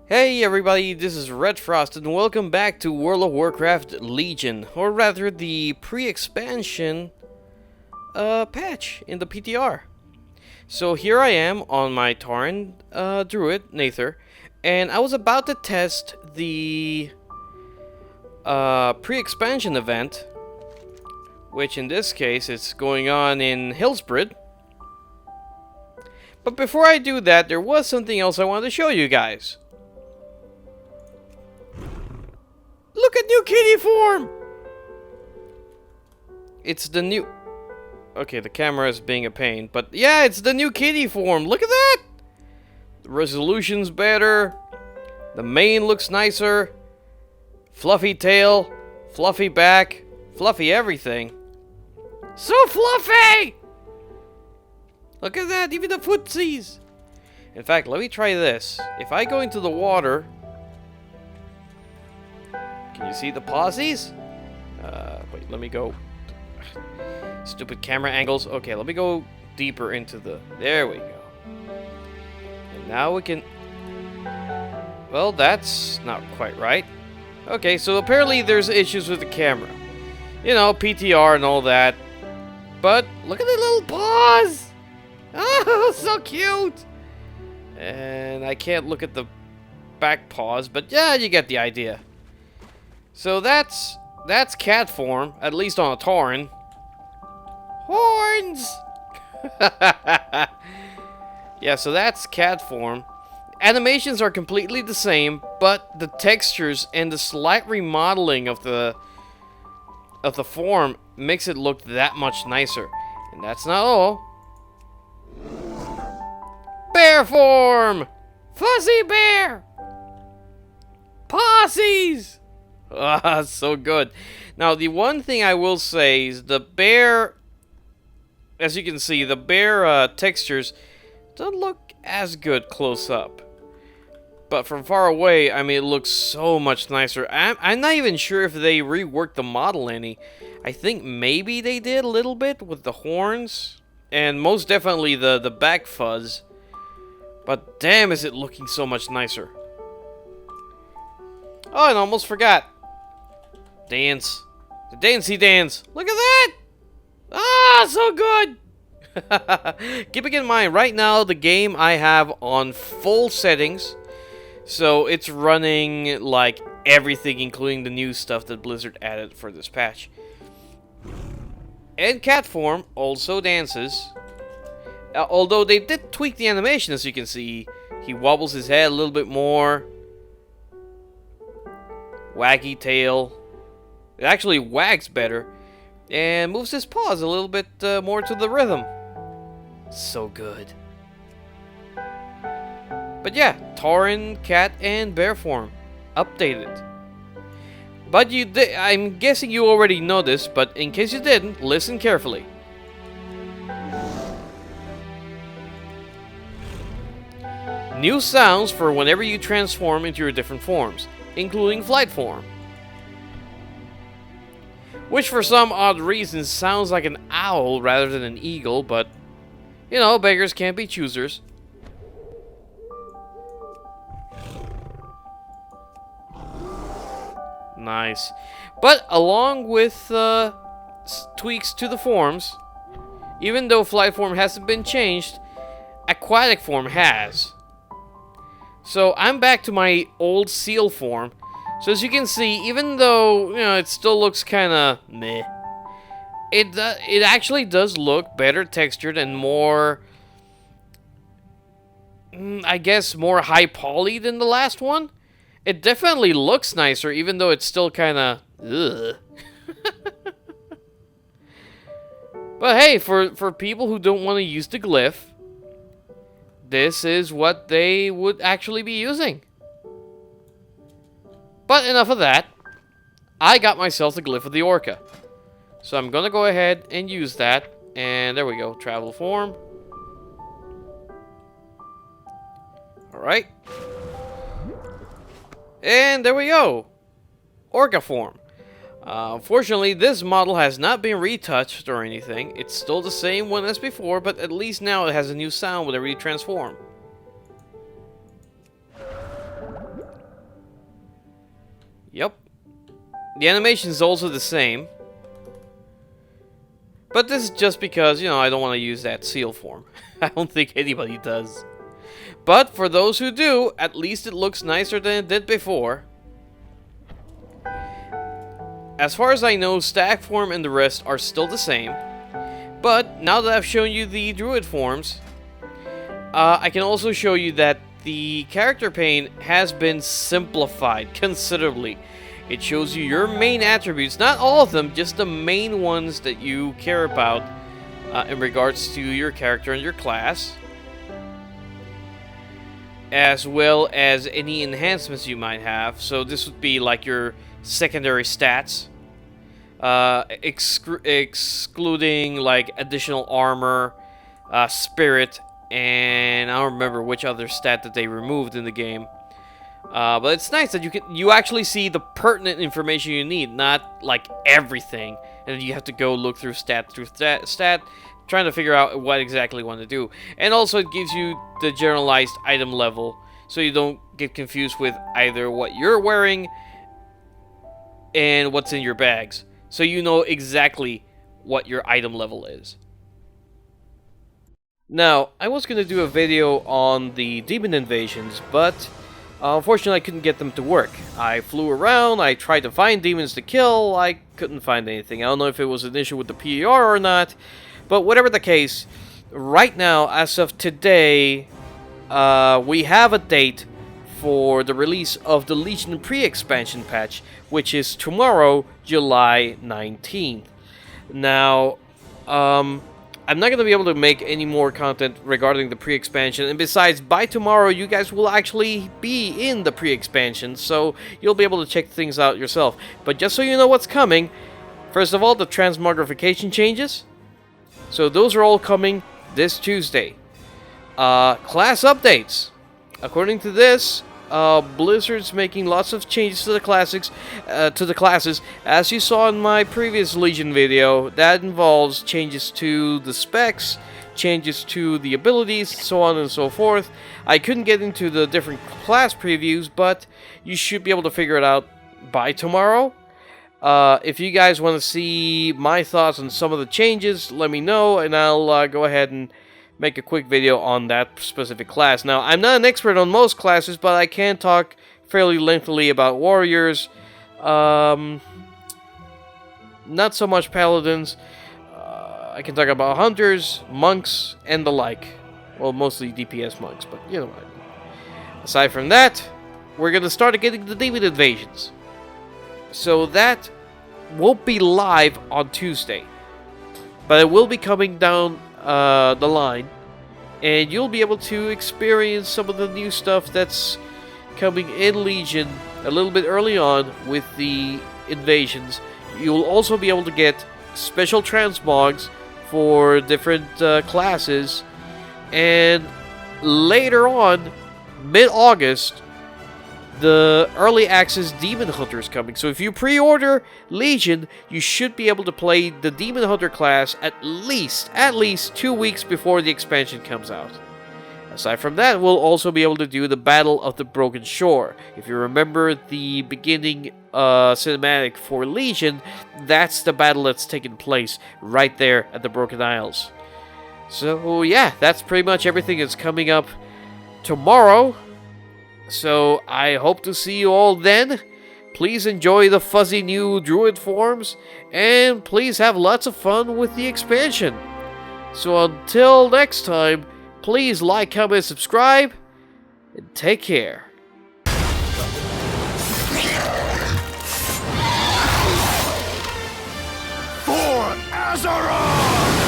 Hey everybody, this is RaedFrost and welcome back to World of Warcraft Legion, or rather the pre-expansion patch in the PTR. So here I am on my Tauren Druid, Nather, and I was about to test the pre-expansion event, which in this case is going on in Hillsbrad. But before I do that, there was something else I wanted to show you guys. Look at new kitty form! It's the new... Okay, the camera is being a pain, but yeah, it's the new kitty form. Look at that! The resolution's better. The mane looks nicer. Fluffy tail. Fluffy back. Fluffy everything. So fluffy! Look at that, even the footsies. In fact, let me try this. If I go into the water... Can you see the pausies? Wait, let me go. Stupid camera angles. Okay, let me go deeper into the... There we go. And now we can... Well, that's not quite right. Okay, so apparently there's issues with the camera. You know, PTR and all that. But look at the little paws! Oh, so cute! And I can't look at the back paws, but yeah, you get the idea. So that's cat form, at least on a Tauren. Horns! Yeah, so that's cat form. Animations are completely the same, but the textures and the slight remodeling of the form makes it look that much nicer. And that's not all. Bear form! Fuzzy bear! Posses! Ah, so good. Now, the one thing I will say is the bear, as you can see, the bear textures don't look as good close up. But from far away, I mean, it looks so much nicer. I'm not even sure if they reworked the model any. I think maybe they did a little bit with the horns, and most definitely the back fuzz. But damn, is it looking so much nicer. Oh, and I almost forgot. Dance. The dancey dance. Look at that! Ah, so good! Keeping in mind, right now, the game I have on full settings. So, it's running, like, everything, including the new stuff that Blizzard added for this patch. And cat form also dances. Although they did tweak the animation, as you can see. He wobbles his head a little bit more. Waggy tail. It actually wags better. And moves his paws a little bit more to the rhythm. So good. But yeah, Tauren, cat, and bear form. Updated. But I'm guessing you already know this, but in case you didn't, listen carefully. New sounds for whenever you transform into your different forms, including flight form. Which for some odd reason sounds like an owl rather than an eagle, but, you know, beggars can't be choosers. Nice. But along with tweaks to the forms, even though flight form hasn't been changed, aquatic form has. So I'm back to my old seal form. So as you can see, even though, you know, it still looks kind of meh, it actually does look better textured and more, I guess, more high poly than the last one. It definitely looks nicer, even though it's still kind of ugh. But hey, for people who don't want to use the glyph, this is what they would actually be using. But enough of that. I got myself the Glyph of the Orca. So I'm going to go ahead and use that. And there we go. Travel form. Alright. And there we go. Orca form. Unfortunately, this model has not been retouched or anything. It's still the same one as before, but at least now it has a new sound whenever you transform. Yep. The animation is also the same. But this is just because, you know, I don't want to use that seal form. I don't think anybody does. But for those who do, at least it looks nicer than it did before. As far as I know, stack form and the rest are still the same. But now that I've shown you the Druid forms, I can also show you that the character pane has been simplified considerably. It shows you your main attributes, not all of them, just the main ones that you care about in regards to your character and your class, as well as any enhancements you might have. So this would be like your secondary stats, excluding like additional armor, spirit, and I don't remember which other stat that they removed in the game. But it's nice that you actually see the pertinent information you need, not like everything, and you have to go look through stat, trying to figure out what exactly you want to do. And also it gives you the generalized item level, so you don't get confused with either what you're wearing and what's in your bags. So you know exactly what your item level is. Now, I was going to do a video on the demon invasions, but unfortunately I couldn't get them to work. I flew around, I tried to find demons to kill, I couldn't find anything. I don't know if it was an issue with the PER or not, but whatever the case, right now, as of today, we have a date for the release of the Legion pre-expansion patch, which is tomorrow, July 19th. Now, I'm not going to be able to make any more content regarding the pre-expansion, and besides, by tomorrow you guys will actually be in the pre-expansion, so you'll be able to check things out yourself. But just so you know what's coming, first of all, the transmogrification changes. So those are all coming this Tuesday. Class updates. According to this, Blizzard's making lots of changes to the classes. As you saw in my previous Legion video, that involves changes to the specs, changes to the abilities, so on and so forth. I couldn't get into the different class previews, but you should be able to figure it out by tomorrow. If you guys want to see my thoughts on some of the changes, let me know, and I'll go ahead and make a quick video on that specific class. Now, I'm not an expert on most classes, but I can talk fairly lengthily about warriors. Not so much paladins. I can talk about hunters, monks, and the like. Well, mostly DPS monks, but you know what I mean. Aside from that, we're going to start getting the demon invasions. So that won't be live on Tuesday, but it will be coming down the line, and you'll be able to experience some of the new stuff that's coming in Legion a little bit early on with the invasions. You'll also be able to get special transmogs for different classes, and later on, mid-August, the early access Demon Hunter is coming. So if you pre-order Legion, you should be able to play the Demon Hunter class at least 2 weeks before the expansion comes out. Aside from that, we'll also be able to do the Battle of the Broken Shore. If you remember the beginning cinematic for Legion, that's the battle that's taking place right there at the Broken Isles. So yeah, that's pretty much everything that's coming up tomorrow. So I hope to see you all then. Please enjoy the fuzzy new Druid forms, and please have lots of fun with the expansion. So until next time, please like, comment, subscribe, and take care. For Azeroth!